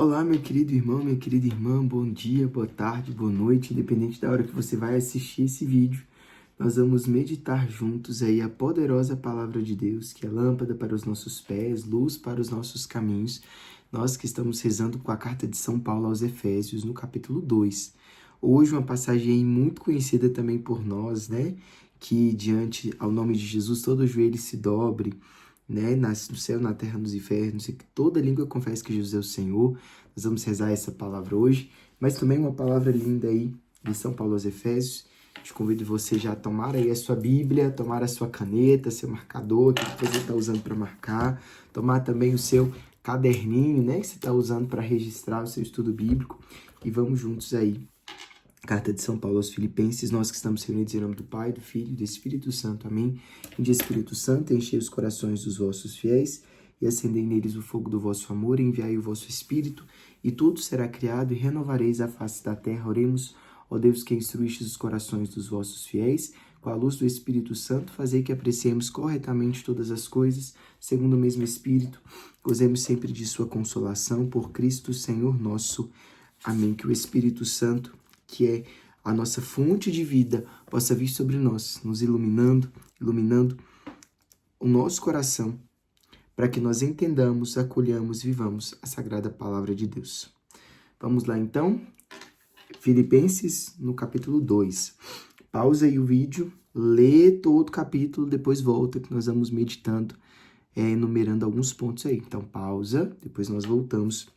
Olá, meu querido irmão, minha querida irmã, bom dia, boa tarde, boa noite, independente da hora que você vai assistir esse vídeo. Nós vamos meditar juntos aí a poderosa palavra de Deus, que é lâmpada para os nossos pés, luz para os nossos caminhos. Nós que estamos rezando com a carta de São Paulo aos Efésios, no capítulo 2. Hoje uma passagem aí muito conhecida também por nós, né? Que diante ao nome de Jesus todo joelho se dobre, né, no céu, na terra, nos infernos, e que toda língua confesse que Jesus é o Senhor. Nós vamos rezar essa palavra hoje, mas também uma palavra linda aí de São Paulo aos Efésios. Te convido você já a tomar aí a sua Bíblia, tomar a sua caneta, seu marcador, que você está usando para marcar, tomar também o seu caderninho, né, que você está usando para registrar o seu estudo bíblico, e vamos juntos aí. Carta de São Paulo aos Filipenses, nós que estamos reunidos em nome do Pai, do Filho e do Espírito Santo. Amém. Vinde, Espírito Santo, enchei os corações dos vossos fiéis e acendei neles o fogo do vosso amor, e enviai o vosso Espírito, e tudo será criado, e renovareis a face da terra. Oremos, ó Deus, que instruístes os corações dos vossos fiéis, com a luz do Espírito Santo, fazei que apreciemos corretamente todas as coisas, segundo o mesmo Espírito, gozemos sempre de sua consolação, por Cristo Senhor nosso. Amém. Que o Espírito Santo, que é a nossa fonte de vida, possa vir sobre nós, nos iluminando o nosso coração, para que nós entendamos, acolhamos, vivamos a sagrada palavra de Deus. Vamos lá então, Filipenses no capítulo 2. Pausa aí o vídeo, lê todo o capítulo, depois volta, que nós vamos meditando, enumerando alguns pontos aí. Então pausa, depois nós voltamos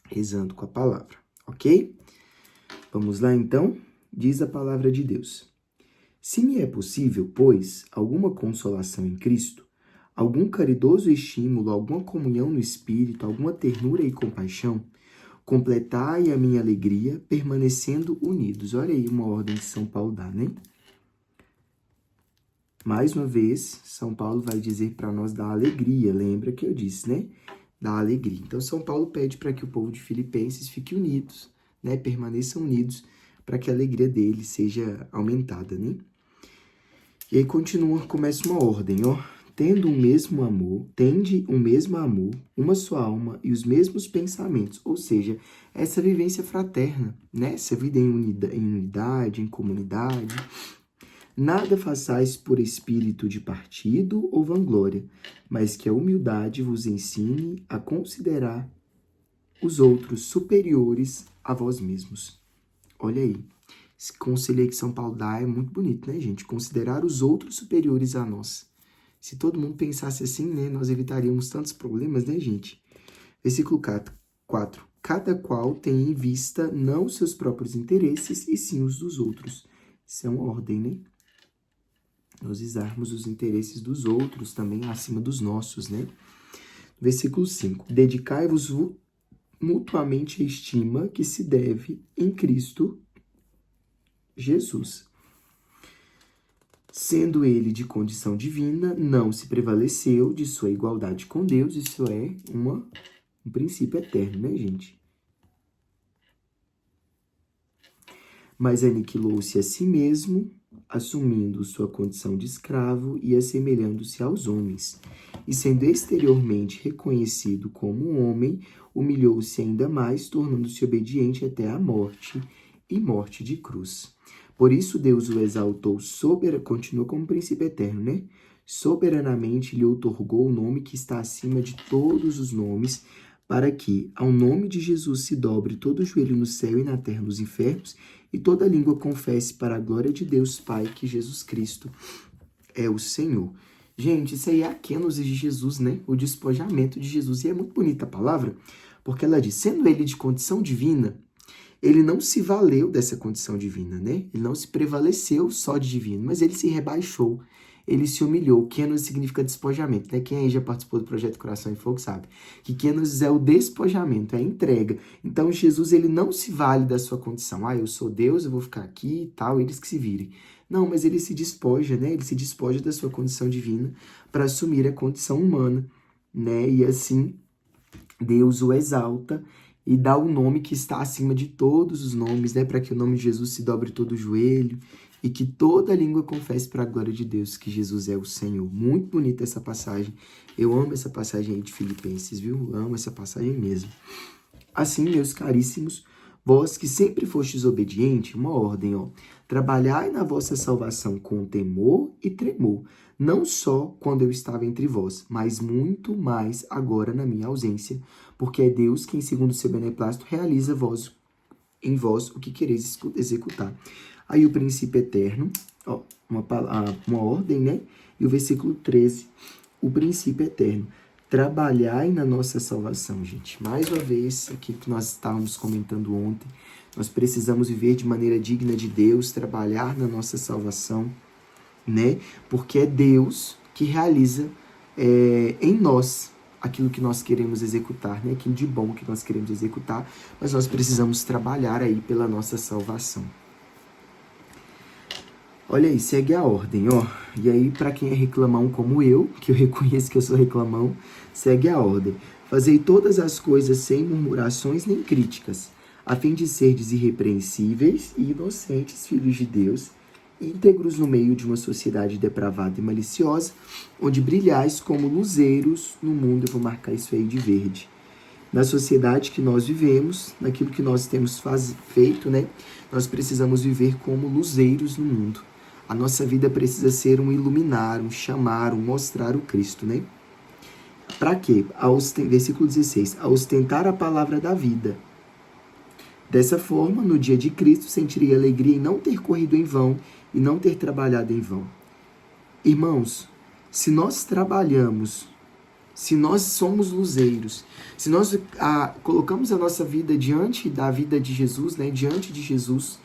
rezando com a palavra, ok? Vamos lá, então? Diz a palavra de Deus. Se me é possível, pois, alguma consolação em Cristo, algum caridoso estímulo, alguma comunhão no Espírito, alguma ternura e compaixão, completai a minha alegria, permanecendo unidos. Olha aí uma ordem que São Paulo dá, né? Mais uma vez, São Paulo vai dizer para nós da alegria. Lembra que eu disse, né? Da alegria. Então, São Paulo pede para que o povo de Filipenses fique unidos, né, permaneçam unidos, para que a alegria deles seja aumentada, né? E aí começa uma ordem, ó. Tende o mesmo amor, uma só alma e os mesmos pensamentos, ou seja, essa vivência fraterna, né? Essa vida em unidade, em comunidade. Nada façais por espírito de partido ou vanglória, mas que a humildade vos ensine a considerar os outros superiores a vós mesmos. Olha aí, esse conselho aí que São Paulo dá é muito bonito, né, gente? Considerar os outros superiores a nós. Se todo mundo pensasse assim, né, nós evitaríamos tantos problemas, né, gente? Versículo 4. Cada qual tem em vista não os seus próprios interesses, e sim os dos outros. Isso é uma ordem, né? Nós visarmos os interesses dos outros também acima dos nossos, né? Versículo 5. Dedicai-vos mutuamente a estima que se deve em Cristo Jesus. Sendo ele de condição divina, não se prevaleceu de sua igualdade com Deus. Isso é um princípio eterno, né, gente? Mas aniquilou-se a si mesmo, assumindo sua condição de escravo e assemelhando-se aos homens. E sendo exteriormente reconhecido como um homem, humilhou-se ainda mais, tornando-se obediente até a morte, e morte de cruz. Por isso Deus o exaltou continua como princípio eterno, né? Soberanamente lhe outorgou o nome que está acima de todos os nomes, para que, ao nome de Jesus, se dobre todo o joelho no céu e na terra, nos infernos, e toda língua confesse para a glória de Deus Pai que Jesus Cristo é o Senhor. Gente, isso aí é a kênose de Jesus, né? O despojamento de Jesus. E é muito bonita a palavra, porque ela diz, sendo ele de condição divina, ele não se valeu dessa condição divina, né? Ele não se prevaleceu só de divino, mas ele se rebaixou, ele se humilhou. Kênose significa despojamento, né? Quem aí já participou do Projeto Coração e Fogo sabe que kênose é o despojamento, é a entrega. Então, Jesus, ele não se vale da sua condição. Ah, eu sou Deus, eu vou ficar aqui e tal, eles que se virem. Não, mas ele se despoja, né? Ele se despoja da sua condição divina para assumir a condição humana, né? E assim, Deus o exalta e dá o nome que está acima de todos os nomes, né? Para que o nome de Jesus se dobre todo o joelho e que toda língua confesse para a glória de Deus que Jesus é o Senhor. Muito bonita essa passagem. Eu amo essa passagem aí de Filipenses, viu? Eu amo essa passagem mesmo. Assim, meus caríssimos, vós que sempre fostes obediente, uma ordem, trabalhai na vossa salvação com temor e tremor, não só quando eu estava entre vós, mas muito mais agora na minha ausência, porque é Deus quem, segundo o seu beneplácito, realiza em vós o que quereis executar. Aí o princípio eterno, uma ordem, né? E o versículo 13, o princípio eterno. Trabalhai na nossa salvação, gente. Mais uma vez, aquilo que nós estávamos comentando ontem, nós precisamos viver de maneira digna de Deus, trabalhar na nossa salvação, né? Porque é Deus que realiza em nós aquilo que nós queremos executar, né? Aquilo de bom que nós queremos executar, mas nós precisamos trabalhar aí pela nossa salvação. Olha aí, segue a ordem, E aí, para quem é reclamão como eu, que eu reconheço que eu sou reclamão, segue a ordem. Fazei todas as coisas sem murmurações nem críticas, a fim de serdes irrepreensíveis e inocentes filhos de Deus, íntegros no meio de uma sociedade depravada e maliciosa, onde brilhais como luzeiros no mundo. Eu vou marcar isso aí de verde. Na sociedade que nós vivemos, naquilo que nós temos feito, né? Nós precisamos viver como luzeiros no mundo. A nossa vida precisa ser um iluminar, um chamar, um mostrar o Cristo, né? Para quê? Versículo 16. A ostentar a palavra da vida. Dessa forma, no dia de Cristo, sentirei alegria em não ter corrido em vão e não ter trabalhado em vão. Irmãos, se nós trabalhamos, se nós somos luzeiros, se nós colocamos a nossa vida diante da vida de Jesus, né, diante de Jesus,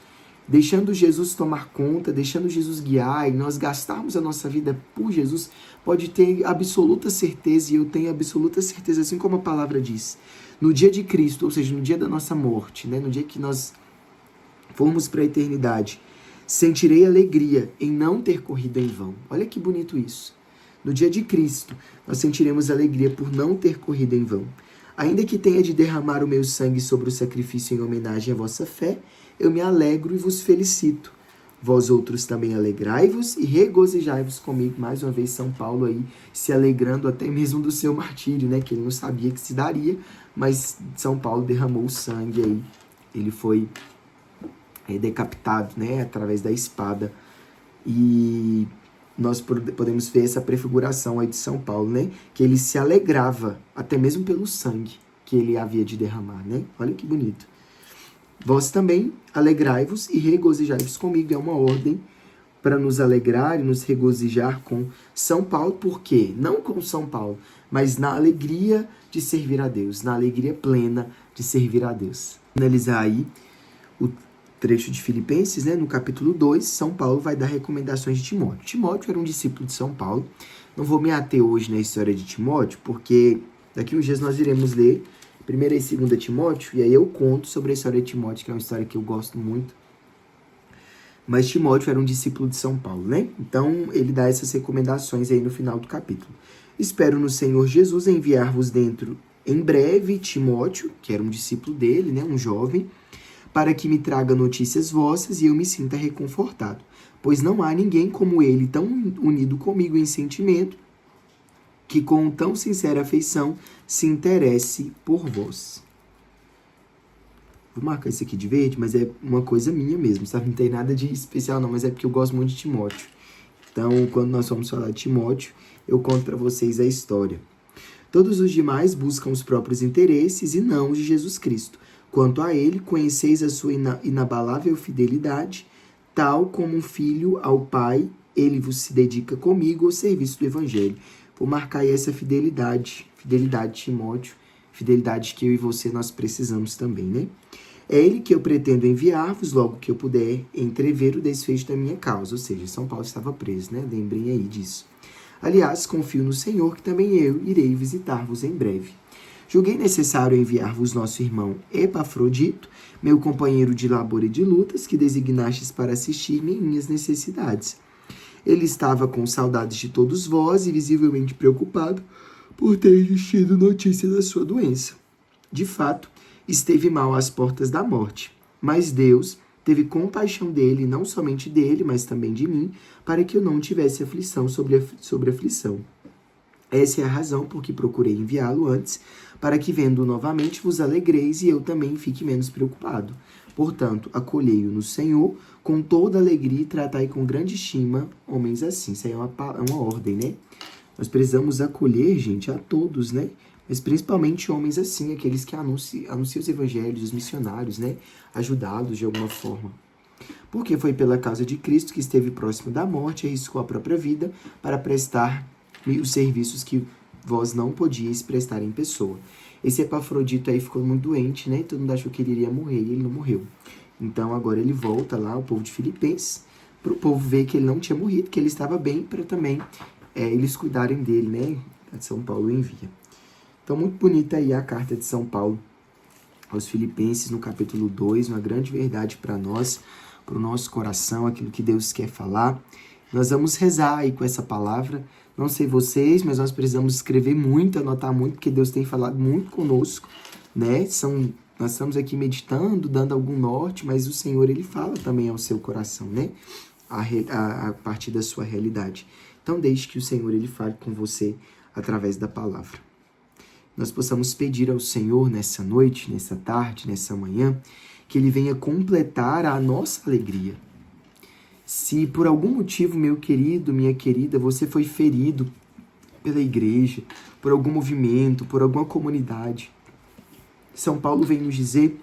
deixando Jesus tomar conta, deixando Jesus guiar, e nós gastarmos a nossa vida por Jesus, pode ter absoluta certeza, e eu tenho absoluta certeza, assim como a palavra diz, no dia de Cristo, ou seja, no dia da nossa morte, né, no dia que nós formos para a eternidade, sentirei alegria em não ter corrido em vão. Olha que bonito isso. No dia de Cristo, nós sentiremos alegria por não ter corrido em vão. Ainda que tenha de derramar o meu sangue sobre o sacrifício em homenagem à vossa fé, eu me alegro e vos felicito. Vós outros também alegrai-vos e regozijai-vos comigo. Mais uma vez, São Paulo aí se alegrando até mesmo do seu martírio, né? Que ele não sabia que se daria, mas São Paulo derramou o sangue aí. Ele foi decapitado, né? Através da espada. E nós podemos ver essa prefiguração aí de São Paulo, né? Que ele se alegrava até mesmo pelo sangue que ele havia de derramar, né? Olha que bonito. Vós também alegrai-vos e regozijai-vos comigo. É uma ordem para nos alegrar e nos regozijar com São Paulo. Por quê? Não com São Paulo, mas na alegria de servir a Deus, na alegria plena de servir a Deus. Finalizar aí o trecho de Filipenses, né? No capítulo 2, São Paulo vai dar recomendações de Timóteo. Timóteo era um discípulo de São Paulo. Não vou me ater hoje na história de Timóteo, porque daqui uns dias nós iremos ler 1 e 2 Timóteo, e aí eu conto sobre a história de Timóteo, que é uma história que eu gosto muito. Mas Timóteo era um discípulo de São Paulo, né? Então, ele dá essas recomendações aí no final do capítulo. Espero no Senhor Jesus enviar-vos dentro em breve Timóteo, que era um discípulo dele, né? Um jovem, para que me traga notícias vossas e eu me sinta reconfortado. Pois não há ninguém como ele tão unido comigo em sentimento, que com tão sincera afeição se interesse por vós. Vou marcar isso aqui de verde, mas é uma coisa minha mesmo, sabe? Não tem nada de especial não, mas é porque eu gosto muito de Timóteo. Então, quando nós vamos falar de Timóteo, eu conto para vocês a história. Todos os demais buscam os próprios interesses e não os de Jesus Cristo. Quanto a ele, conheceis a sua inabalável fidelidade, tal como um filho ao pai, ele vos se dedica comigo ao serviço do Evangelho. Vou marcar aí essa fidelidade de Timóteo, fidelidade que eu e você nós precisamos também, né? É ele que eu pretendo enviar-vos logo que eu puder entrever o desfecho da minha causa. Ou seja, São Paulo estava preso, né? Lembrem aí disso. Aliás, confio no Senhor que também eu irei visitar-vos em breve. Julguei necessário enviar-vos nosso irmão Epafrodito, meu companheiro de labor e de lutas, que designastes para assistir-me em minhas necessidades. Ele estava com saudades de todos vós e visivelmente preocupado por ter tido notícia da sua doença. De fato, esteve mal às portas da morte, mas Deus teve compaixão dele, não somente dele, mas também de mim, para que eu não tivesse aflição sobre aflição. Essa é a razão por que procurei enviá-lo antes, para que vendo novamente vos alegreis e eu também fique menos preocupado. Portanto, acolhei-o no Senhor com toda alegria e tratai com grande estima homens assim. Isso aí é uma ordem, né? Nós precisamos acolher, gente, a todos, né? Mas principalmente homens assim, aqueles que anunciam os evangelhos, os missionários, né? Ajudá-los de alguma forma. Porque foi pela causa de Cristo que esteve próximo da morte e arriscou a própria vida para prestar os serviços que vós não podíeis prestar em pessoa. Esse Epafrodito aí ficou muito doente, né? Todo mundo achou que ele iria morrer e ele não morreu. Então agora ele volta lá, o povo de Filipenses, para o povo ver que ele não tinha morrido, que ele estava bem, para também eles cuidarem dele, né? A de São Paulo envia. Então muito bonita aí a carta de São Paulo aos Filipenses, no capítulo 2, uma grande verdade para nós, para o nosso coração, aquilo que Deus quer falar. Nós vamos rezar aí com essa palavra. Não sei vocês, mas nós precisamos escrever muito, anotar muito, porque Deus tem falado muito conosco, né? Nós estamos aqui meditando, dando algum norte, mas o Senhor, Ele fala também ao seu coração, né? A partir da sua realidade. Então, deixe que o Senhor, Ele fale com você através da palavra. Nós possamos pedir ao Senhor nessa noite, nessa tarde, nessa manhã, que Ele venha completar a nossa alegria. Se por algum motivo, meu querido, minha querida, você foi ferido pela igreja, por algum movimento, por alguma comunidade, São Paulo vem nos dizer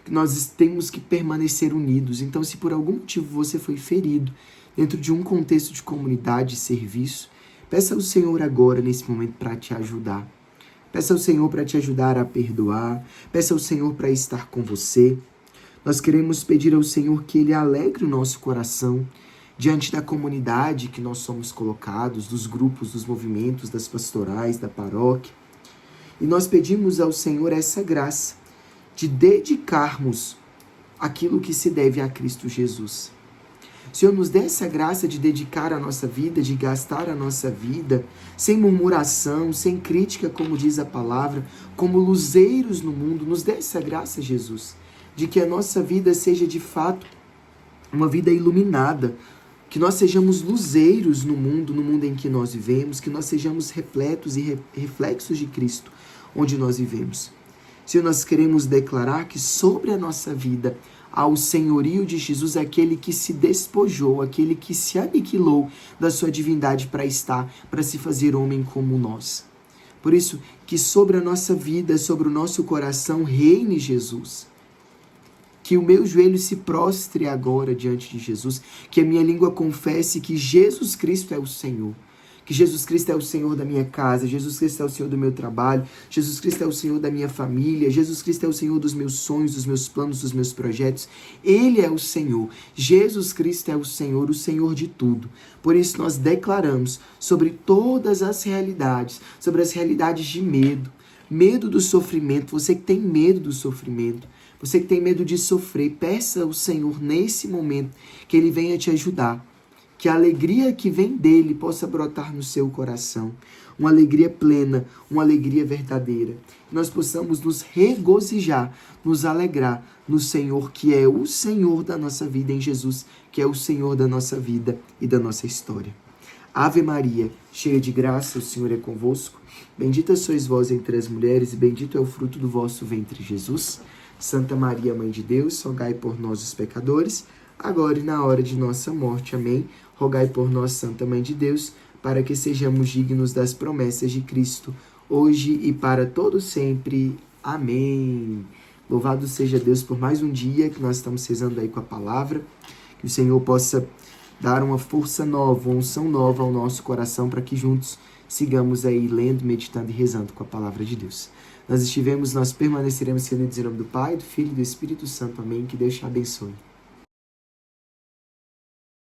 que nós temos que permanecer unidos. Então, se por algum motivo você foi ferido dentro de um contexto de comunidade, serviço, peça ao Senhor agora, nesse momento, para te ajudar. Peça ao Senhor para te ajudar a perdoar. Peça ao Senhor para estar com você. Nós queremos pedir ao Senhor que Ele alegre o nosso coração diante da comunidade que nós somos colocados, dos grupos, dos movimentos, das pastorais, da paróquia. E nós pedimos ao Senhor essa graça de dedicarmos aquilo que se deve a Cristo Jesus. Senhor, nos dê essa graça de dedicar a nossa vida, de gastar a nossa vida, sem murmuração, sem crítica, como diz a palavra, como luzeiros no mundo. Nos dê essa graça, Jesus, de que a nossa vida seja de fato uma vida iluminada, que nós sejamos luzeiros no mundo em que nós vivemos, que nós sejamos repletos e reflexos de Cristo, onde nós vivemos. Senhor, nós queremos declarar que sobre a nossa vida há o senhorio de Jesus, aquele que se despojou, aquele que se aniquilou da sua divindade para se fazer homem como nós. Por isso, que sobre a nossa vida, sobre o nosso coração, reine Jesus. Que o meu joelho se prostre agora diante de Jesus, que a minha língua confesse que Jesus Cristo é o Senhor, que Jesus Cristo é o Senhor da minha casa, Jesus Cristo é o Senhor do meu trabalho, Jesus Cristo é o Senhor da minha família, Jesus Cristo é o Senhor dos meus sonhos, dos meus planos, dos meus projetos. Ele é o Senhor, Jesus Cristo é o Senhor de tudo. Por isso nós declaramos sobre todas as realidades, sobre as realidades de medo do sofrimento. Você que tem medo do sofrimento, você que tem medo de sofrer, peça ao Senhor nesse momento que Ele venha te ajudar. Que a alegria que vem dele possa brotar no seu coração. Uma alegria plena, uma alegria verdadeira. Que nós possamos nos regozijar, nos alegrar no Senhor, que é o Senhor da nossa vida, em Jesus, que é o Senhor da nossa vida e da nossa história. Ave Maria, cheia de graça, o Senhor é convosco. Bendita sois vós entre as mulheres e bendito é o fruto do vosso ventre, Jesus. Santa Maria, Mãe de Deus, rogai por nós os pecadores, agora e na hora de nossa morte. Amém. Rogai por nós, Santa Mãe de Deus, para que sejamos dignos das promessas de Cristo, hoje e para todo sempre. Amém. Louvado seja Deus por mais um dia que nós estamos rezando aí com a palavra. Que o Senhor possa dar uma força nova, uma unção nova ao nosso coração, para que juntos sigamos aí lendo, meditando e rezando com a palavra de Deus. Nós permaneceremos reunidos em nome do Pai, do Filho e do Espírito Santo. Amém. Que Deus te abençoe.